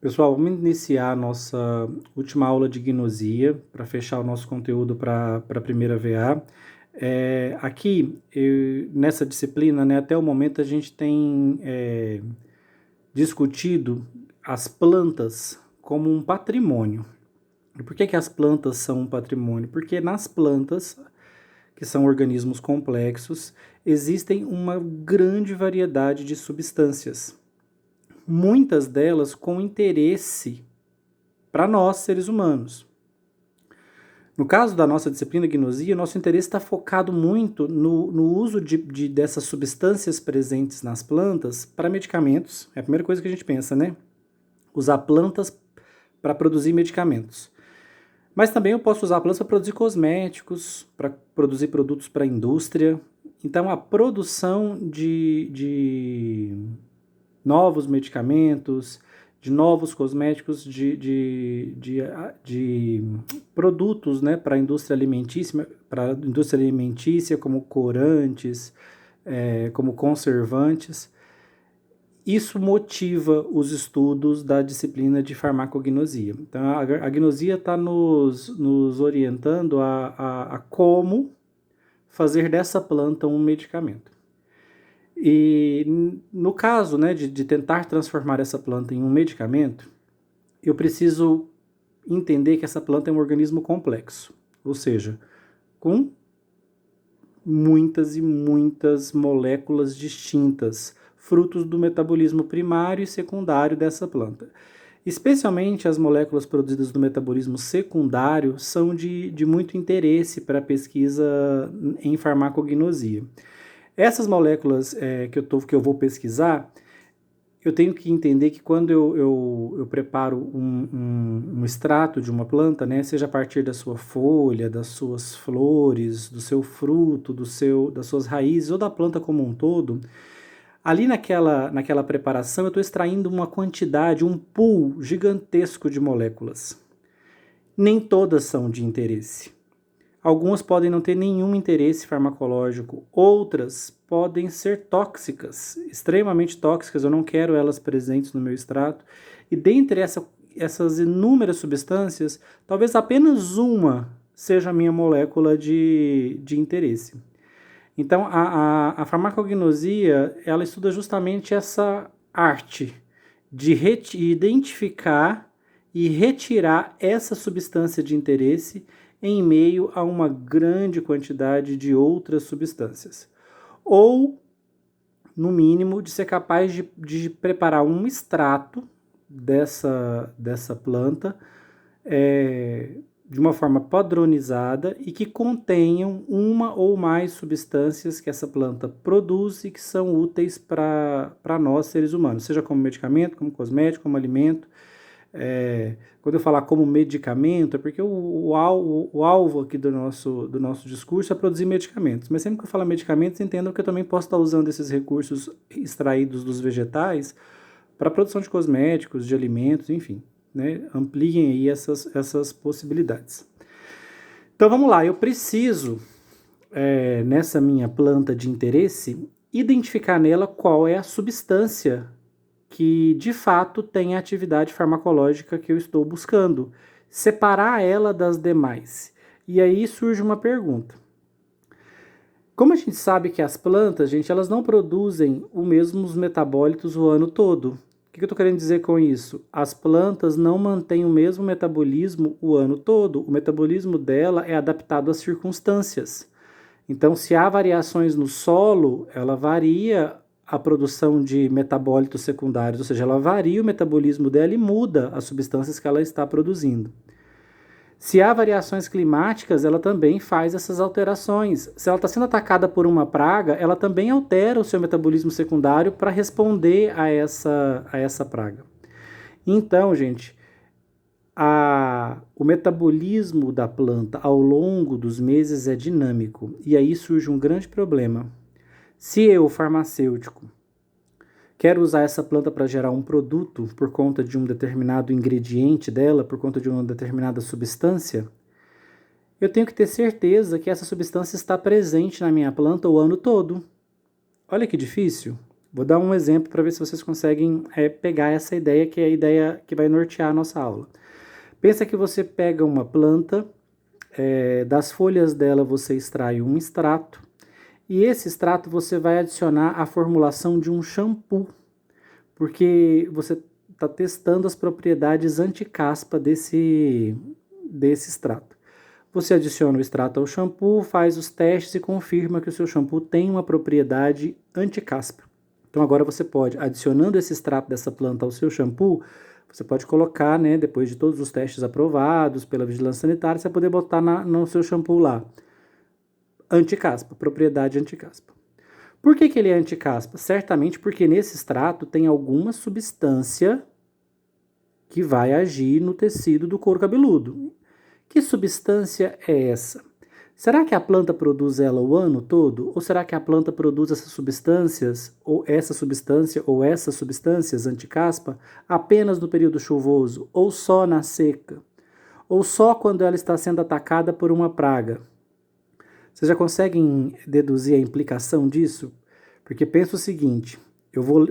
Pessoal, vamos iniciar a nossa última aula de gnosia para fechar o nosso conteúdo para a primeira VA. Nessa disciplina, né, até o momento a gente tem discutido as plantas como um patrimônio. E por que as plantas são um patrimônio? Porque nas plantas, que são organismos complexos, existem uma grande variedade de substâncias. Muitas delas com interesse para nós, seres humanos. No caso da nossa disciplina gnosia, nosso interesse está focado muito no uso dessas substâncias presentes nas plantas para medicamentos. É a primeira coisa que a gente pensa, né? Usar plantas para produzir medicamentos. Mas também eu posso usar plantas para produzir cosméticos, para produzir produtos para a indústria. Então, a produção de novos medicamentos, de novos cosméticos, de produtos, né, para a indústria alimentícia, como corantes, como conservantes. Isso motiva os estudos da disciplina de farmacognosia. Então, a gnosia está nos orientando a como fazer dessa planta um medicamento. E no caso, né, de tentar transformar essa planta em um medicamento, eu preciso entender que essa planta é um organismo complexo, ou seja, com muitas e muitas moléculas distintas, frutos do metabolismo primário e secundário dessa planta. Especialmente as moléculas produzidas do metabolismo secundário são de muito interesse para a pesquisa em farmacognosia. Essas moléculas que eu vou pesquisar, eu tenho que entender que quando eu preparo um extrato de uma planta, né, seja a partir da sua folha, das suas flores, do seu fruto, das suas raízes ou da planta como um todo, ali naquela preparação eu estou extraindo uma quantidade, um pool gigantesco de moléculas. Nem todas são de interesse. Algumas podem não ter nenhum interesse farmacológico, outras podem ser tóxicas, extremamente tóxicas, eu não quero elas presentes no meu extrato. E dentre essas inúmeras substâncias, talvez apenas uma seja a minha molécula de interesse. Então, a farmacognosia, ela estuda justamente essa arte de identificar e retirar essa substância de interesse em meio a uma grande quantidade de outras substâncias. Ou, no mínimo, de ser capaz de preparar um extrato dessa planta de uma forma padronizada e que contenham uma ou mais substâncias que essa planta produz e que são úteis para nós, seres humanos, seja como medicamento, como cosmético, como alimento. Quando eu falar como medicamento, é porque o alvo aqui do nosso discurso é produzir medicamentos. Mas sempre que eu falar medicamentos, entendam que eu também posso estar usando esses recursos extraídos dos vegetais para a produção de cosméticos, de alimentos, enfim. Né? Ampliem aí essas possibilidades. Então vamos lá, eu preciso, nessa minha planta de interesse, identificar nela qual é a substância que de fato tem a atividade farmacológica que eu estou buscando, separar ela das demais. E aí surge uma pergunta. Como a gente sabe que as plantas, gente, elas não produzem os mesmos metabólitos o ano todo. O que eu estou querendo dizer com isso? As plantas não mantêm o mesmo metabolismo o ano todo. O metabolismo dela é adaptado às circunstâncias. Então, se há variações no solo, ela varia a produção de metabólitos secundários, ou seja, ela varia o metabolismo dela e muda as substâncias que ela está produzindo. Se há variações climáticas, ela também faz essas alterações. Se ela está sendo atacada por uma praga, ela também altera o seu metabolismo secundário para responder a essa praga. Então, gente, o metabolismo da planta ao longo dos meses é dinâmico. E aí surge um grande problema. Se eu, farmacêutico, quero usar essa planta para gerar um produto por conta de um determinado ingrediente dela, por conta de uma determinada substância, eu tenho que ter certeza que essa substância está presente na minha planta o ano todo. Olha que difícil. Vou dar um exemplo para ver se vocês conseguem pegar essa ideia, que é a ideia que vai nortear a nossa aula. Pensa que você pega uma planta, das folhas dela você extrai um extrato, e esse extrato você vai adicionar a formulação de um shampoo, porque você está testando as propriedades anti-caspa desse extrato. Você adiciona o extrato ao shampoo, faz os testes e confirma que o seu shampoo tem uma propriedade anti-caspa. Então agora você pode, adicionando esse extrato dessa planta ao seu shampoo, você pode colocar, né, depois de todos os testes aprovados pela vigilância sanitária, você vai poder botar no seu shampoo lá, anti-caspa, propriedade anti-caspa. Por que ele é anti-caspa? Certamente porque nesse extrato tem alguma substância que vai agir no tecido do couro cabeludo. Que substância é essa? Será que a planta produz ela o ano todo? Ou será que a planta produz essas substâncias, ou essa substância, ou essas substâncias anti-caspa, apenas no período chuvoso, ou só na seca? Ou só quando ela está sendo atacada por uma praga? Vocês já conseguem deduzir a implicação disso? Porque pensa o seguinte,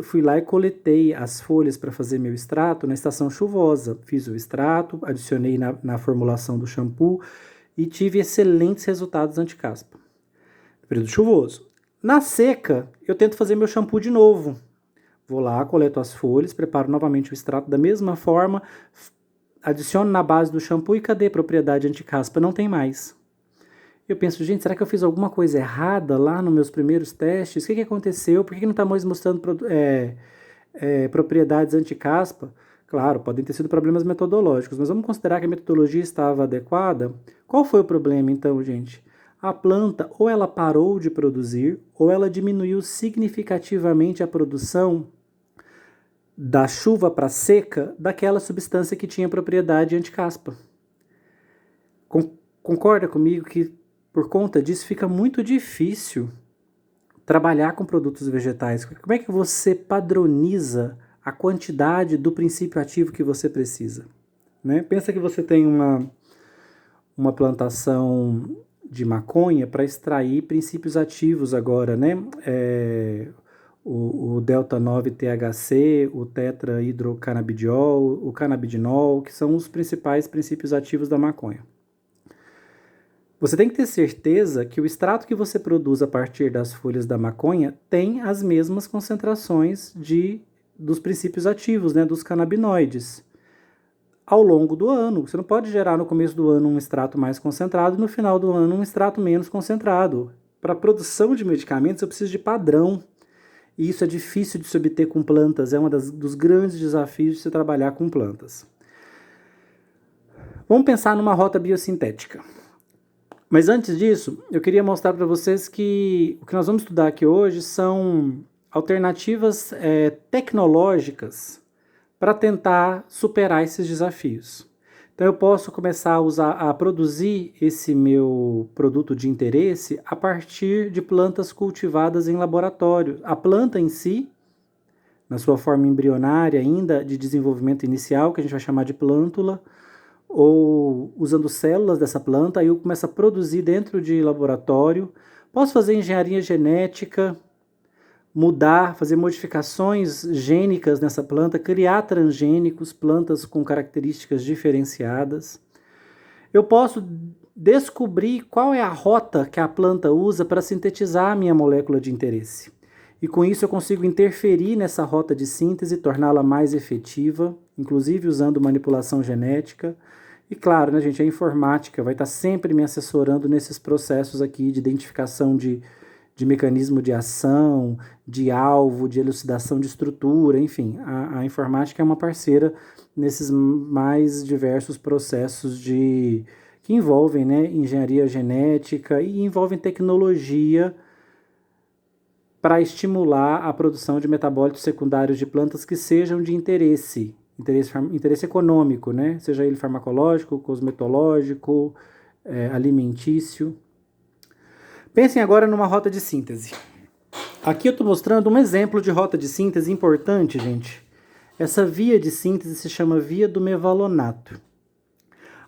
fui lá e coletei as folhas para fazer meu extrato na estação chuvosa. Fiz o extrato, adicionei na formulação do shampoo e tive excelentes resultados anti-caspa. No período chuvoso. Na seca, eu tento fazer meu shampoo de novo. Vou lá, coleto as folhas, preparo novamente o extrato da mesma forma, adiciono na base do shampoo e cadê a propriedade anti-caspa? Não tem mais. Eu penso, gente, será que eu fiz alguma coisa errada lá nos meus primeiros testes? O que aconteceu? Por que não está mais mostrando propriedades anti-caspa? Claro, podem ter sido problemas metodológicos, mas vamos considerar que a metodologia estava adequada. Qual foi o problema, então, gente? A planta, ou ela parou de produzir, ou ela diminuiu significativamente a produção da chuva para seca daquela substância que tinha propriedade anti-caspa. Concorda comigo que por conta disso fica muito difícil trabalhar com produtos vegetais? Como é que você padroniza a quantidade do princípio ativo que você precisa? Né? Pensa que você tem uma plantação de maconha para extrair princípios ativos agora, né? O delta 9-THC, o tetrahidrocanabidiol, o canabidinol, que são os principais princípios ativos da maconha. Você tem que ter certeza que o extrato que você produz a partir das folhas da maconha tem as mesmas concentrações dos princípios ativos, né, dos canabinoides, ao longo do ano. Você não pode gerar no começo do ano um extrato mais concentrado e no final do ano um extrato menos concentrado. Para a produção de medicamentos eu preciso de padrão. E isso é difícil de se obter com plantas, é um dos grandes desafios de se trabalhar com plantas. Vamos pensar numa rota biosintética. Mas antes disso, eu queria mostrar para vocês que o que nós vamos estudar aqui hoje são alternativas tecnológicas para tentar superar esses desafios. Então eu posso começar a produzir esse meu produto de interesse a partir de plantas cultivadas em laboratório. A planta em si, na sua forma embrionária ainda, de desenvolvimento inicial, que a gente vai chamar de plântula, ou usando células dessa planta, aí eu começo a produzir dentro de laboratório. Posso fazer engenharia genética, fazer modificações gênicas nessa planta, criar transgênicos, plantas com características diferenciadas. Eu posso descobrir qual é a rota que a planta usa para sintetizar a minha molécula de interesse. E com isso eu consigo interferir nessa rota de síntese, torná-la mais efetiva, inclusive usando manipulação genética. E claro, né, gente, a informática vai estar sempre me assessorando nesses processos aqui de identificação de mecanismo de ação, de alvo, de elucidação de estrutura, enfim. A informática é uma parceira nesses mais diversos processos que envolvem, né, engenharia genética e envolvem tecnologia para estimular a produção de metabólitos secundários de plantas que sejam de interesse econômico, né? Seja ele farmacológico, cosmetológico, alimentício. Pensem agora numa rota de síntese. Aqui eu estou mostrando um exemplo de rota de síntese importante, gente. Essa via de síntese se chama via do mevalonato.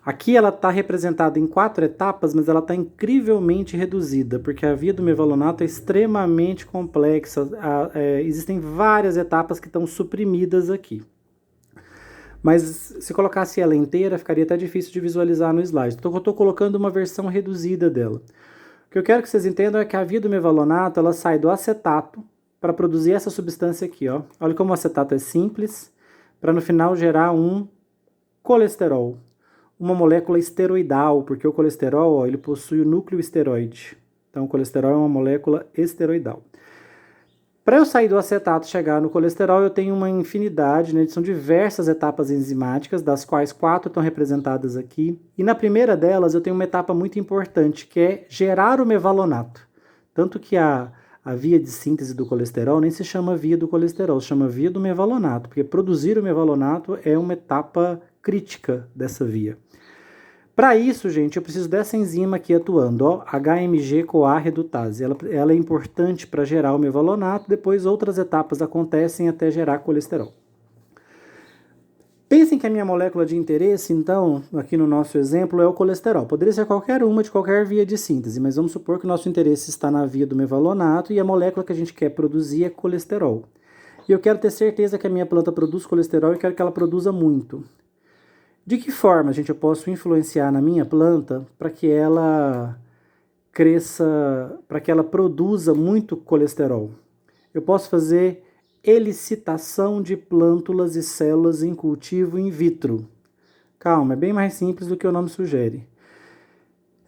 Aqui ela está representada em 4 etapas, mas ela está incrivelmente reduzida, porque a via do mevalonato é extremamente complexa. Existem várias etapas que estão suprimidas aqui. Mas se colocasse ela inteira, ficaria até difícil de visualizar no slide. Então eu estou colocando uma versão reduzida dela. O que eu quero que vocês entendam é que a via do mevalonato ela sai do acetato para produzir essa substância aqui. Ó. Olha como o acetato é simples, para no final gerar um colesterol. Uma molécula esteroidal, porque o colesterol ó, ele possui o núcleo esteroide. Então o colesterol é uma molécula esteroidal. Para eu sair do acetato e chegar no colesterol, eu tenho uma infinidade, né? São diversas etapas enzimáticas, das quais 4 estão representadas aqui. E na primeira delas eu tenho uma etapa muito importante, que é gerar o mevalonato. Tanto que a via de síntese do colesterol nem se chama via do colesterol, se chama via do mevalonato, porque produzir o mevalonato é uma etapa crítica dessa via. Para isso, gente, eu preciso dessa enzima aqui atuando, ó, HMG-CoA redutase. Ela é importante para gerar o mevalonato, depois outras etapas acontecem até gerar colesterol. Pensem que a minha molécula de interesse, então, aqui no nosso exemplo, é o colesterol. Poderia ser qualquer uma de qualquer via de síntese, mas vamos supor que o nosso interesse está na via do mevalonato e a molécula que a gente quer produzir é colesterol. E eu quero ter certeza que a minha planta produz colesterol e quero que ela produza muito. De que forma, gente, eu posso influenciar na minha planta para que ela cresça, para que ela produza muito colesterol? Eu posso fazer elicitação de plântulas e células em cultivo in vitro. Calma, é bem mais simples do que o nome sugere.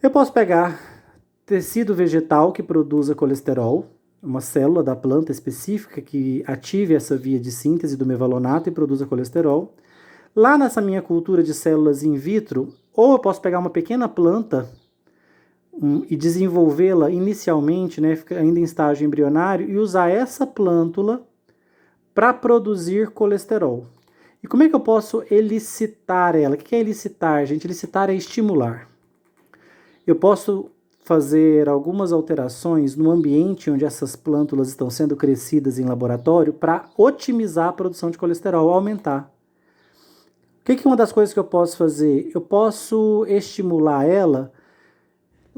Eu posso pegar tecido vegetal que produza colesterol, uma célula da planta específica que ative essa via de síntese do mevalonato e produza colesterol. Lá nessa minha cultura de células in vitro, ou eu posso pegar uma pequena planta e desenvolvê-la inicialmente, né, ainda em estágio embrionário, e usar essa plântula para produzir colesterol. E como é que eu posso elicitar ela? O que é elicitar, gente? Elicitar é estimular. Eu posso fazer algumas alterações no ambiente onde essas plântulas estão sendo crescidas em laboratório para otimizar a produção de colesterol, aumentar. O que é uma das coisas que eu posso fazer? Eu posso estimular ela,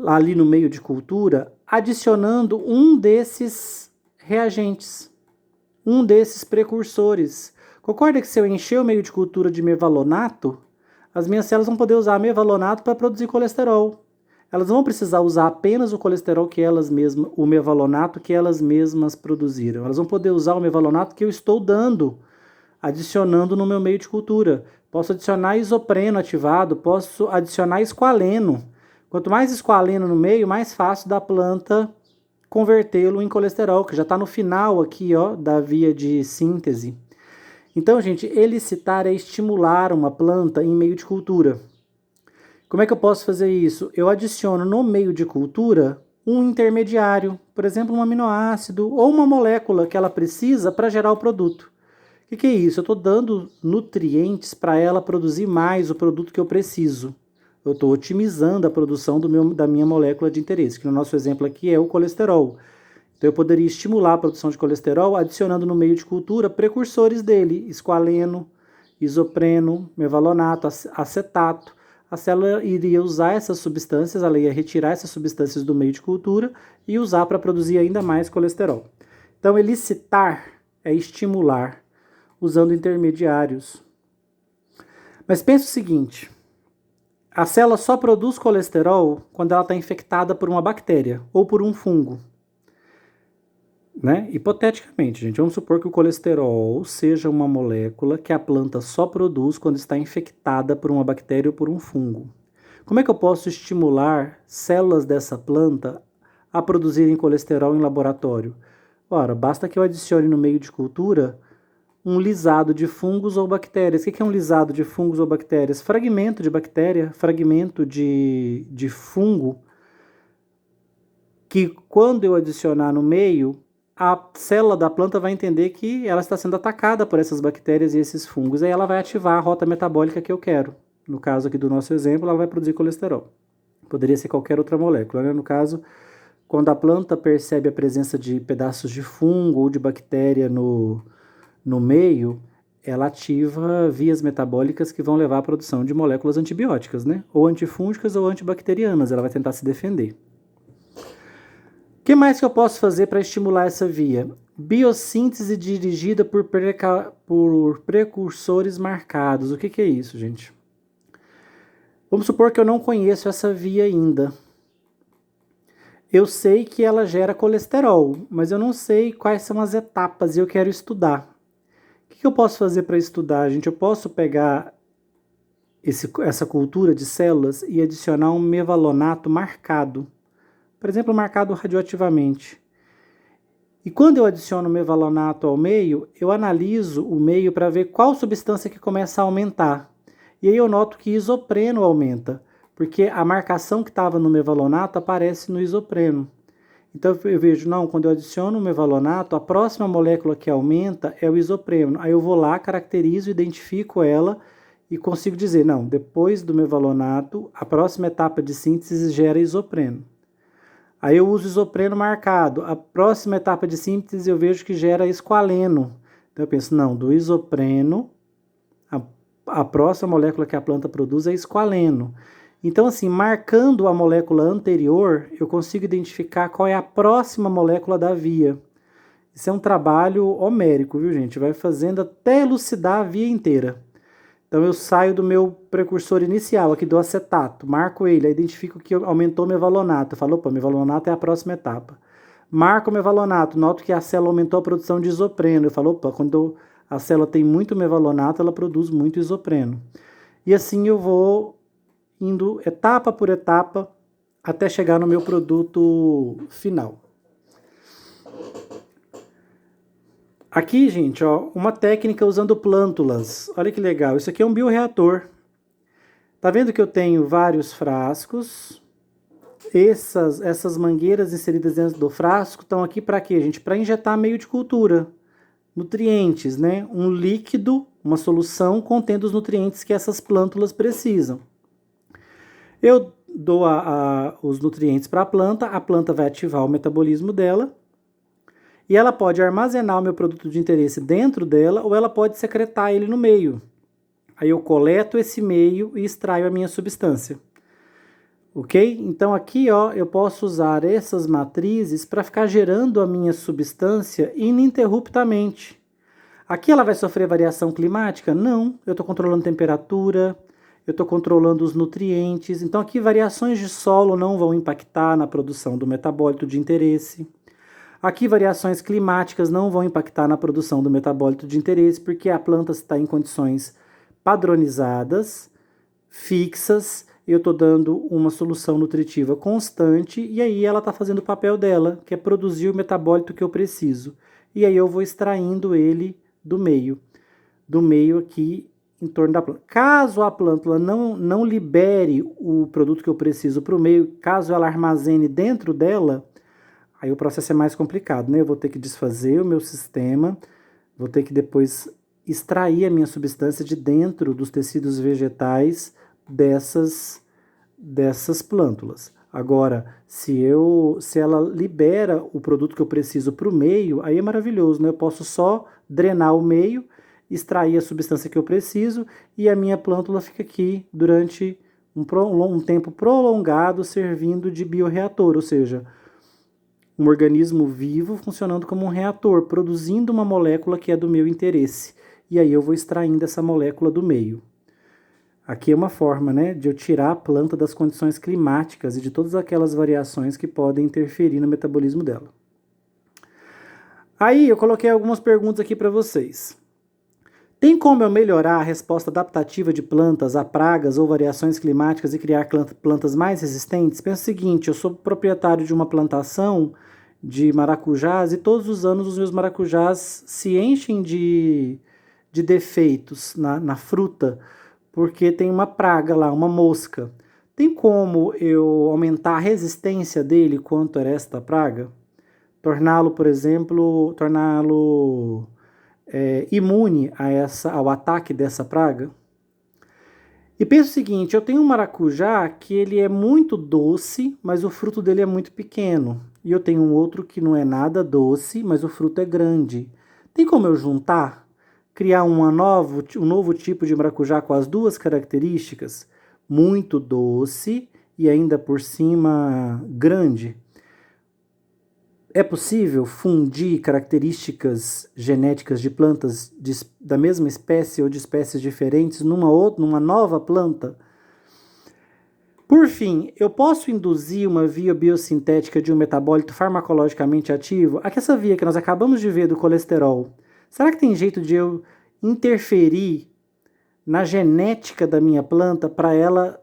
ali no meio de cultura, adicionando um desses reagentes, um desses precursores. Concorda que se eu encher o meio de cultura de mevalonato, as minhas células vão poder usar mevalonato para produzir colesterol. Elas vão precisar usar apenas o colesterol que elas mesmas, o mevalonato que elas mesmas produziram. Elas vão poder usar o mevalonato que eu estou dando, adicionando no meu meio de cultura. Posso adicionar isopreno ativado, posso adicionar esqualeno. Quanto mais esqualeno no meio, mais fácil da planta convertê-lo em colesterol, que já está no final aqui, ó, da via de síntese. Então, gente, elicitar é estimular uma planta em meio de cultura. Como é que eu posso fazer isso? Eu adiciono no meio de cultura um intermediário, por exemplo, um aminoácido ou uma molécula que ela precisa para gerar o produto. O que é isso? Eu estou dando nutrientes para ela produzir mais o produto que eu preciso. Eu estou otimizando a produção da minha molécula de interesse, que no nosso exemplo aqui é o colesterol. Então eu poderia estimular a produção de colesterol adicionando no meio de cultura precursores dele, esqualeno, isopreno, mevalonato, acetato. A célula iria usar essas substâncias, ela ia retirar essas substâncias do meio de cultura e usar para produzir ainda mais colesterol. Então elicitar é estimular, usando intermediários. Mas pensa o seguinte, a célula só produz colesterol quando ela está infectada por uma bactéria ou por um fungo. Né? Hipoteticamente, gente, vamos supor que o colesterol seja uma molécula que a planta só produz quando está infectada por uma bactéria ou por um fungo. Como é que eu posso estimular células dessa planta a produzirem colesterol em laboratório? Ora, basta que eu adicione no meio de cultura um lisado de fungos ou bactérias. O que é um lisado de fungos ou bactérias? Fragmento de bactéria, fragmento de fungo, que quando eu adicionar no meio, a célula da planta vai entender que ela está sendo atacada por essas bactérias e esses fungos, aí ela vai ativar a rota metabólica que eu quero. No caso aqui do nosso exemplo, ela vai produzir colesterol. Poderia ser qualquer outra molécula, né? No caso, quando a planta percebe a presença de pedaços de fungo ou de bactéria no meio, ela ativa vias metabólicas que vão levar à produção de moléculas antibióticas, né? Ou antifúngicas ou antibacterianas, ela vai tentar se defender. O que mais que eu posso fazer para estimular essa via? Biossíntese dirigida por precursores marcados. O que é isso, gente? Vamos supor que eu não conheço essa via ainda. Eu sei que ela gera colesterol, mas eu não sei quais são as etapas e eu quero estudar. O que eu posso fazer para estudar, gente? Eu posso pegar essa cultura de células e adicionar um mevalonato marcado. Por exemplo, marcado radioativamente. E quando eu adiciono o mevalonato ao meio, eu analiso o meio para ver qual substância que começa a aumentar. E aí eu noto que isopreno aumenta, porque a marcação que estava no mevalonato aparece no isopreno. Então eu vejo, não, quando eu adiciono o mevalonato, a próxima molécula que aumenta é o isopreno. Aí eu vou lá, caracterizo, identifico ela e consigo dizer, não, depois do mevalonato, a próxima etapa de síntese gera isopreno. Aí eu uso isopreno marcado. A próxima etapa de síntese eu vejo que gera esqualeno. Então eu penso, não, do isopreno, a próxima molécula que a planta produz é esqualeno. Então, assim, marcando a molécula anterior, eu consigo identificar qual é a próxima molécula da via. Isso é um trabalho homérico, viu, gente? Vai fazendo até elucidar a via inteira. Então, eu saio do meu precursor inicial, aqui do acetato, marco ele, identifico que aumentou o mevalonato. Eu falo, opa, mevalonato é a próxima etapa. Marco o mevalonato, noto que a célula aumentou a produção de isopreno. Eu falo, opa, quando a célula tem muito mevalonato, ela produz muito isopreno. E assim eu vou indo etapa por etapa até chegar no meu produto final. Aqui, gente, ó, uma técnica usando plântulas. Olha que legal, isso aqui é um bioreator. Tá vendo que eu tenho vários frascos? Essas mangueiras inseridas dentro do frasco estão aqui para quê, gente? Para injetar meio de cultura, nutrientes, né? Um líquido, uma solução contendo os nutrientes que essas plântulas precisam. Eu dou os nutrientes para a planta vai ativar o metabolismo dela, e ela pode armazenar o meu produto de interesse dentro dela, ou ela pode secretar ele no meio. Aí eu coleto esse meio e extraio a minha substância. Ok? Então aqui, ó, eu posso usar essas matrizes para ficar gerando a minha substância ininterruptamente. Aqui ela vai sofrer variação climática? Não, eu estou controlando temperatura, eu estou controlando os nutrientes. Então aqui variações de solo não vão impactar na produção do metabólito de interesse. Aqui variações climáticas não vão impactar na produção do metabólito de interesse, porque a planta está em condições padronizadas, fixas, eu estou dando uma solução nutritiva constante e aí ela está fazendo o papel dela, que é produzir o metabólito que eu preciso. E aí eu vou extraindo ele do meio aqui em torno da planta. Caso a plântula não libere o produto que eu preciso para o meio, caso ela armazene dentro dela, aí o processo é mais complicado, né? Eu vou ter que desfazer o meu sistema, vou ter que depois extrair a minha substância de dentro dos tecidos vegetais dessas plântulas. Agora, se ela libera o produto que eu preciso para o meio, aí é maravilhoso, né? Eu posso só drenar o meio, extrair a substância que eu preciso e a minha plântula fica aqui durante um tempo prolongado servindo de bioreator, ou seja, um organismo vivo funcionando como um reator, produzindo uma molécula que é do meu interesse. E aí eu vou extraindo essa molécula do meio. Aqui é uma forma, né, de eu tirar a planta das condições climáticas e de todas aquelas variações que podem interferir no metabolismo dela. Aí eu coloquei algumas perguntas aqui para vocês. Tem como eu melhorar a resposta adaptativa de plantas a pragas ou variações climáticas e criar plantas mais resistentes? Pensa o seguinte, eu sou proprietário de uma plantação de maracujás e todos os anos os meus maracujás se enchem de defeitos na fruta, porque tem uma praga lá, uma mosca. Tem como eu aumentar a resistência dele contra esta praga? Torná-lo, por exemplo, imune ao ataque dessa praga? E pensa o seguinte, eu tenho um maracujá que ele é muito doce, mas o fruto dele é muito pequeno. E eu tenho um outro que não é nada doce, mas o fruto é grande. Tem como eu juntar? criar um novo tipo de maracujá com as duas características, muito doce e ainda por cima grande. É possível fundir características genéticas de plantas da mesma espécie ou de espécies diferentes numa nova planta? Por fim, eu posso induzir uma via biosintética de um metabólito farmacologicamente ativo? Aqui essa via que nós acabamos de ver do colesterol, será que tem jeito de eu interferir na genética da minha planta para ela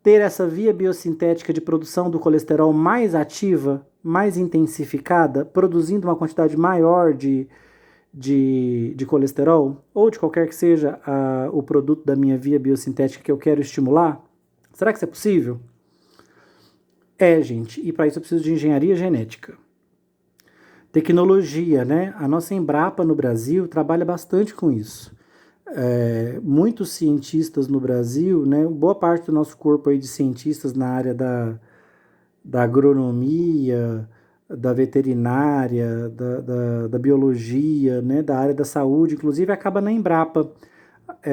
ter essa via biosintética de produção do colesterol mais ativa, mais intensificada, produzindo uma quantidade maior de colesterol, ou de qualquer que seja o produto da minha via biosintética que eu quero estimular? Será que isso é possível? Gente, e para isso eu preciso de engenharia genética. Tecnologia, né? A nossa Embrapa no Brasil trabalha bastante com isso. Muitos cientistas no Brasil, né? Boa parte do nosso corpo aí de cientistas na área da agronomia, da veterinária, da biologia, né? Da área da saúde, inclusive acaba na Embrapa,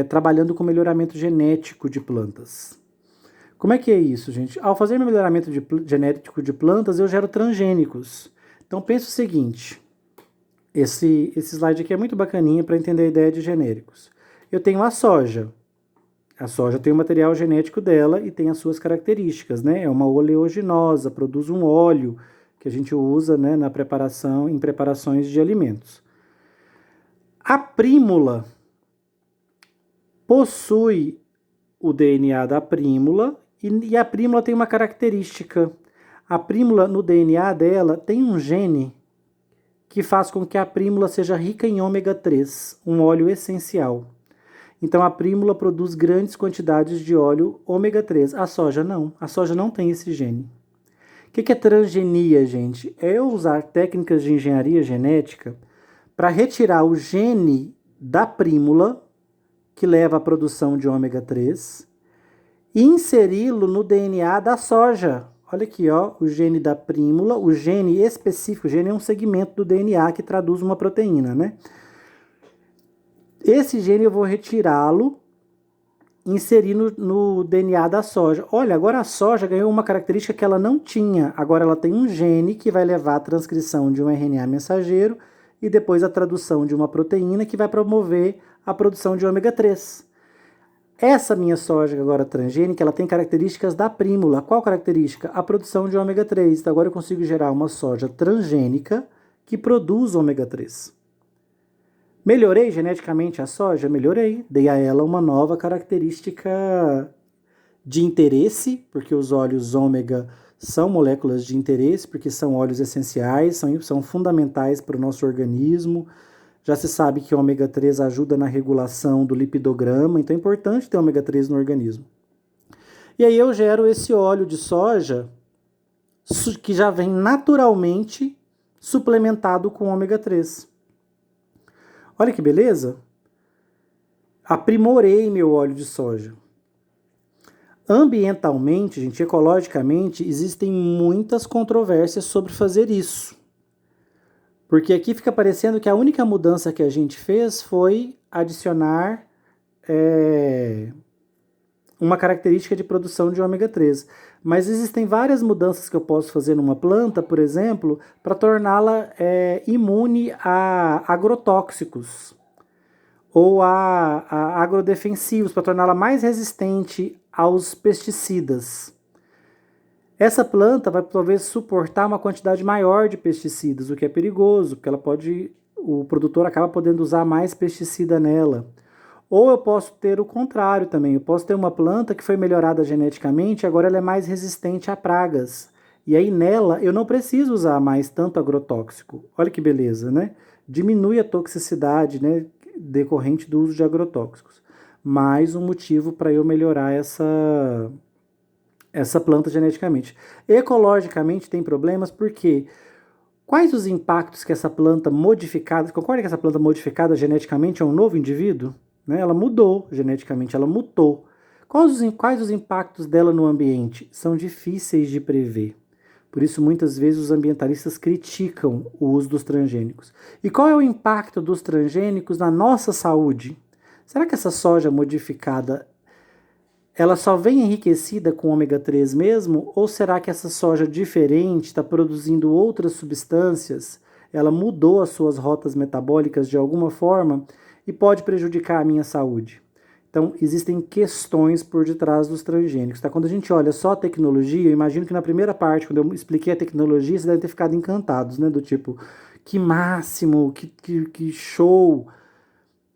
trabalhando com melhoramento genético de plantas. Como é que é isso, gente? Ao fazer melhoramento genético de plantas, eu gero transgênicos. Então, pensa o seguinte, esse slide aqui é muito bacaninha para entender a ideia de genéricos. Eu tenho a soja. A soja tem o material genético dela e tem as suas características, né? É uma oleaginosa, produz um óleo que a gente usa, né, em preparações de alimentos. A prímula possui o DNA da prímula e a prímula tem uma característica. A prímula, no DNA dela, tem um gene que faz com que a prímula seja rica em ômega 3, um óleo essencial. Então a prímula produz grandes quantidades de óleo ômega 3. A soja não. A soja não tem esse gene. O que é transgenia, gente? É eu usar técnicas de engenharia genética para retirar o gene da prímula, que leva à produção de ômega 3, e inseri-lo no DNA da soja. Olha aqui, ó, o gene da prímula, o gene específico, o gene é um segmento do DNA que traduz uma proteína, né? Esse gene eu vou retirá-lo, inserir no DNA da soja. Olha, agora a soja ganhou uma característica que ela não tinha. Agora ela tem um gene que vai levar à transcrição de um RNA mensageiro e depois a tradução de uma proteína que vai promover a produção de ômega 3. Essa minha soja agora transgênica, ela tem características da prímula. Qual característica? A produção de ômega 3. Então agora eu consigo gerar uma soja transgênica que produz ômega 3. Melhorei geneticamente a soja? Melhorei. Dei a ela uma nova característica de interesse, porque os óleos ômega são moléculas de interesse, porque são óleos essenciais, são fundamentais para o nosso organismo. Já se sabe que o ômega 3 ajuda na regulação do lipidograma, então é importante ter ômega 3 no organismo. E aí eu gero esse óleo de soja que já vem naturalmente suplementado com ômega 3. Olha que beleza! Aprimorei meu óleo de soja. Ambientalmente, gente, ecologicamente, existem muitas controvérsias sobre fazer isso. Porque aqui fica parecendo que a única mudança que a gente fez foi adicionar uma característica de produção de ômega 3. Mas existem várias mudanças que eu posso fazer numa planta, por exemplo, para torná-la imune a agrotóxicos ou a agrodefensivos, para torná-la mais resistente aos pesticidas. Essa planta vai talvez suportar uma quantidade maior de pesticidas, o que é perigoso, porque o produtor acaba podendo usar mais pesticida nela. Ou eu posso ter o contrário também, eu posso ter uma planta que foi melhorada geneticamente, agora ela é mais resistente a pragas. E aí nela eu não preciso usar mais tanto agrotóxico. Olha que beleza, né? Diminui a toxicidade, né, decorrente do uso de agrotóxicos. Mais um motivo para eu melhorar essa planta geneticamente. Ecologicamente tem problemas porque quais os impactos que essa planta modificada, concorda que essa planta modificada geneticamente é um novo indivíduo? Né? Ela mudou geneticamente, ela mutou. Quais os impactos dela no ambiente? São difíceis de prever. Por isso, muitas vezes, os ambientalistas criticam o uso dos transgênicos. E qual é o impacto dos transgênicos na nossa saúde? Será que essa soja modificada ela só vem enriquecida com ômega 3 mesmo? Ou será que essa soja diferente está produzindo outras substâncias? Ela mudou as suas rotas metabólicas de alguma forma e pode prejudicar a minha saúde? Então, existem questões por detrás dos transgênicos. Tá? Quando a gente olha só a tecnologia, eu imagino que na primeira parte, quando eu expliquei a tecnologia, vocês devem ter ficado encantados, né? Do tipo, que máximo, que show!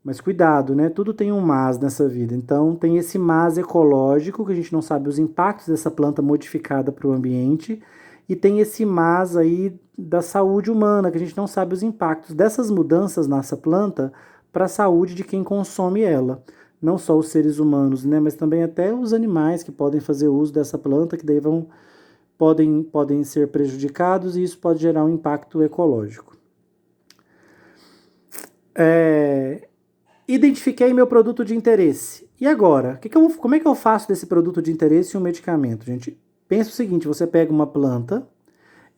Mas cuidado, né? Tudo tem um mas nessa vida. Então, tem esse mas ecológico, que a gente não sabe os impactos dessa planta modificada para o ambiente, e tem esse mas aí da saúde humana, que a gente não sabe os impactos dessas mudanças nessa planta para a saúde de quem consome ela. Não só os seres humanos, né? Mas também até os animais que podem fazer uso dessa planta, que daí podem ser prejudicados, e isso pode gerar um impacto ecológico. Identifiquei meu produto de interesse. E agora? Como é que eu faço desse produto de interesse um medicamento? Gente, pensa o seguinte, você pega uma planta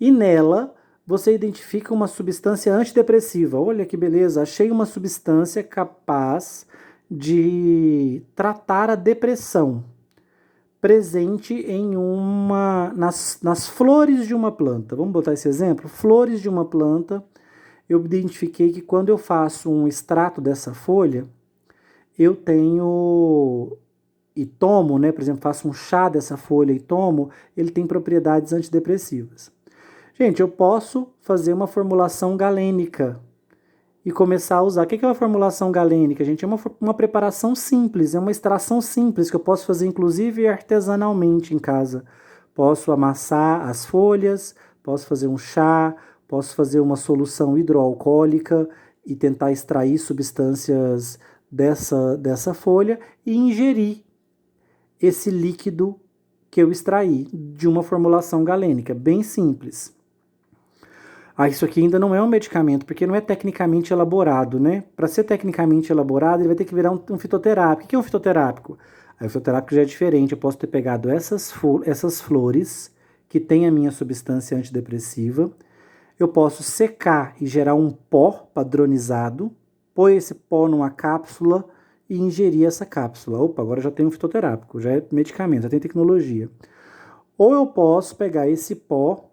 e nela você identifica uma substância antidepressiva. Olha que beleza, achei uma substância capaz de tratar a depressão presente nas flores de uma planta. Vamos botar esse exemplo? Flores de uma planta. Eu identifiquei que quando eu faço um extrato dessa folha, eu tenho e tomo, né? Por exemplo, faço um chá dessa folha e tomo, ele tem propriedades antidepressivas. Gente, eu posso fazer uma formulação galênica e começar a usar. O que é uma formulação galênica, gente? É uma preparação simples, é uma extração simples que eu posso fazer, inclusive, artesanalmente em casa. Posso amassar as folhas, posso fazer um chá, posso fazer uma solução hidroalcoólica e tentar extrair substâncias dessa folha e ingerir esse líquido que eu extraí de uma formulação galênica, bem simples. Isso aqui ainda não é um medicamento, porque não é tecnicamente elaborado, né? Para ser tecnicamente elaborado, ele vai ter que virar um fitoterápico. O que é um fitoterápico? Aí o fitoterápico já é diferente. Eu posso ter pegado essas flores, que tem a minha substância antidepressiva. Eu posso secar e gerar um pó padronizado, pôr esse pó numa cápsula e ingerir essa cápsula. Opa, agora já tem um fitoterápico, já é medicamento, já tem tecnologia. Ou eu posso pegar esse pó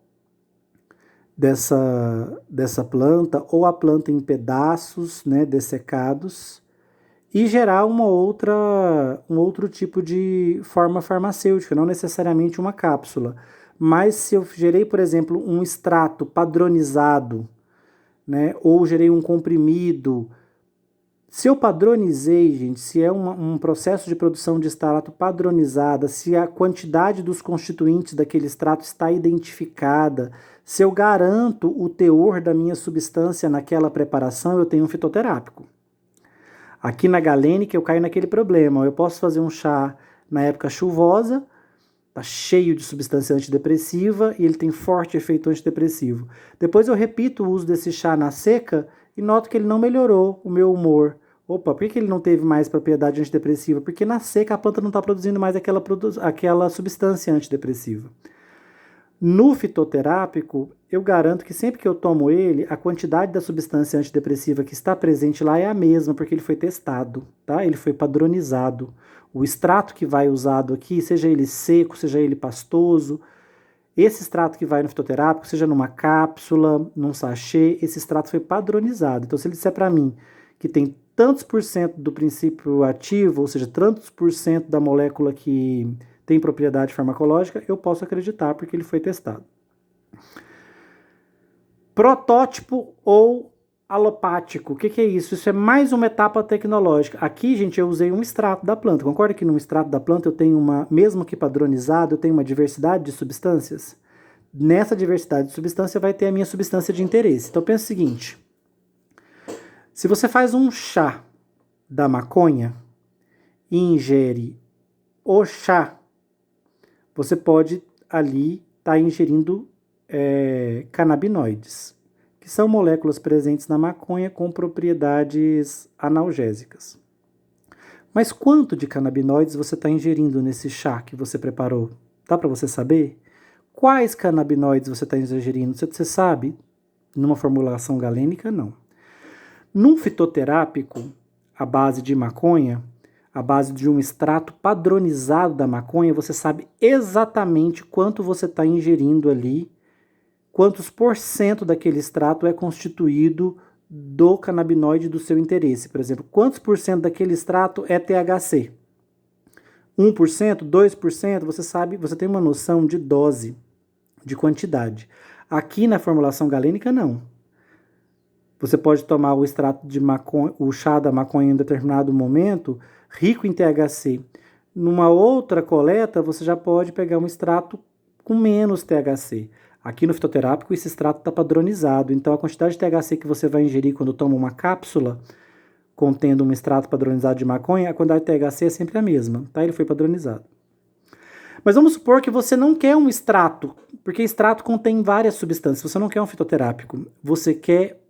dessa planta, ou a planta em pedaços, né, dessecados, e gerar um outro tipo de forma farmacêutica, não necessariamente uma cápsula. Mas se eu gerei, por exemplo, um extrato padronizado, né, ou gerei um comprimido, se eu padronizei, gente, se é um processo de produção de extrato padronizada, se a quantidade dos constituintes daquele extrato está identificada, se eu garanto o teor da minha substância naquela preparação, eu tenho um fitoterápico. Aqui na galênica eu caio naquele problema. Eu posso fazer um chá na época chuvosa, tá cheio de substância antidepressiva e ele tem forte efeito antidepressivo. Depois eu repito o uso desse chá na seca e noto que ele não melhorou o meu humor. Opa, por que ele não teve mais propriedade antidepressiva? Porque na seca a planta não está produzindo mais aquela substância antidepressiva. No fitoterápico, eu garanto que sempre que eu tomo ele, a quantidade da substância antidepressiva que está presente lá é a mesma, porque ele foi testado, tá? Ele foi padronizado. O extrato que vai usado aqui, seja ele seco, seja ele pastoso, esse extrato que vai no fitoterápico, seja numa cápsula, num sachê, esse extrato foi padronizado. Então, se ele disser para mim que tem tantos por cento do princípio ativo, ou seja, tantos por cento da molécula que tem propriedade farmacológica, eu posso acreditar porque ele foi testado. Protótipo ou alopático, o que é isso? Isso é mais uma etapa tecnológica. Aqui, gente, eu usei um extrato da planta. Concorda que no extrato da planta eu tenho mesmo que padronizado, eu tenho uma diversidade de substâncias? Nessa diversidade de substância vai ter a minha substância de interesse. Então pensa o seguinte, se você faz um chá da maconha e ingere o chá, você pode ali estar ingerindo canabinoides, que são moléculas presentes na maconha com propriedades analgésicas. Mas quanto de canabinoides você está ingerindo nesse chá que você preparou? Dá para você saber? Quais canabinoides você está ingerindo? Você sabe? Numa formulação galênica, não. Num fitoterápico, à base de maconha, à base de um extrato padronizado da maconha, você sabe exatamente quanto você está ingerindo ali, quantos % daquele extrato é constituído do canabinoide do seu interesse. Por exemplo, quantos % daquele extrato é THC? 1%, 2%, você sabe, você tem uma noção de dose, de quantidade. Aqui na formulação galênica, não. Você pode tomar o extrato de maconha, o chá da maconha em um determinado momento, rico em THC. Numa outra coleta, você já pode pegar um extrato com menos THC. Aqui no fitoterápico, esse extrato está padronizado. Então, a quantidade de THC que você vai ingerir quando toma uma cápsula contendo um extrato padronizado de maconha, a quantidade de THC é sempre a mesma, tá? Ele foi padronizado. Mas vamos supor que você não quer um extrato, porque extrato contém várias substâncias. Você não quer um fitoterápico. Você quer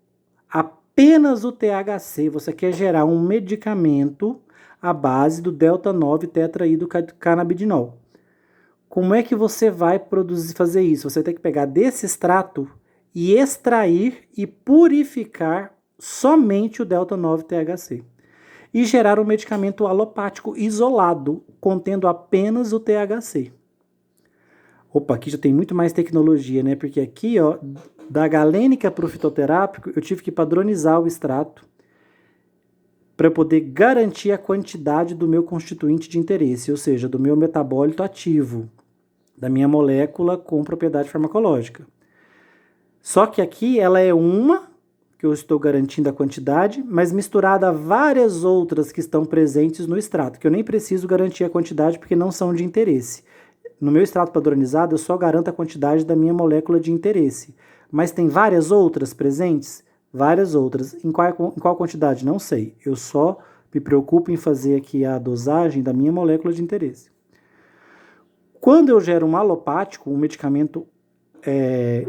apenas o THC. Você quer gerar um medicamento à base do delta-9 tetraidrocannabinol. Como é que você vai fazer isso? Você tem que pegar desse extrato e extrair e purificar somente o delta-9 THC e gerar um medicamento alopático isolado, contendo apenas o THC. Opa, aqui já tem muito mais tecnologia, né? Porque aqui, ó, da galênica para o fitoterápico, eu tive que padronizar o extrato para poder garantir a quantidade do meu constituinte de interesse, ou seja, do meu metabólito ativo, da minha molécula com propriedade farmacológica. Só que aqui ela é uma, que eu estou garantindo a quantidade, mas misturada a várias outras que estão presentes no extrato, que eu nem preciso garantir a quantidade porque não são de interesse. No meu extrato padronizado, eu só garanto a quantidade da minha molécula de interesse. Mas tem várias outras presentes? Várias outras. Em qual quantidade? Não sei. Eu só me preocupo em fazer aqui a dosagem da minha molécula de interesse. Quando eu gero um alopático, um medicamento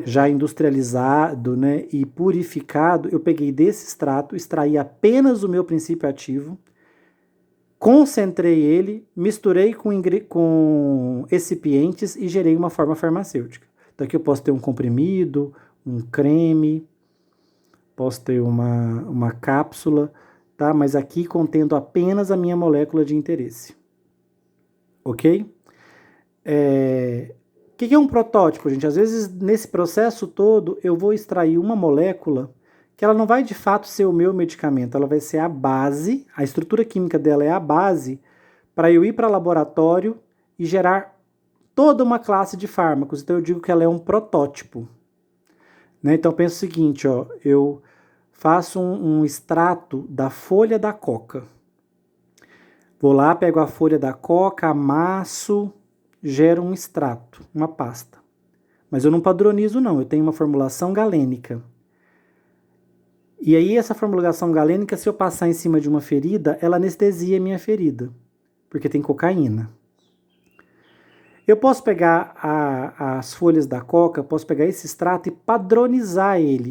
já industrializado, né, e purificado, eu peguei desse extrato, extraí apenas o meu princípio ativo, concentrei ele, misturei com excipientes e gerei uma forma farmacêutica. Então aqui eu posso ter um comprimido, um creme, posso ter uma cápsula, tá? Mas aqui contendo apenas a minha molécula de interesse. Ok? O que é um protótipo, gente? Às vezes, nesse processo todo, eu vou extrair uma molécula que ela não vai de fato ser o meu medicamento, ela vai ser a base, a estrutura química dela é a base para eu ir para laboratório e gerar toda uma classe de fármacos. Então eu digo que ela é um protótipo. Né? Então pensa o seguinte, ó, eu faço um extrato da folha da coca. Vou lá, pego a folha da coca, amasso, gero um extrato, uma pasta. Mas eu não padronizo não, eu tenho uma formulação galênica. E aí essa formulação galênica, se eu passar em cima de uma ferida, ela anestesia a minha ferida, porque tem cocaína. Eu posso pegar as folhas da coca, posso pegar esse extrato e padronizar ele.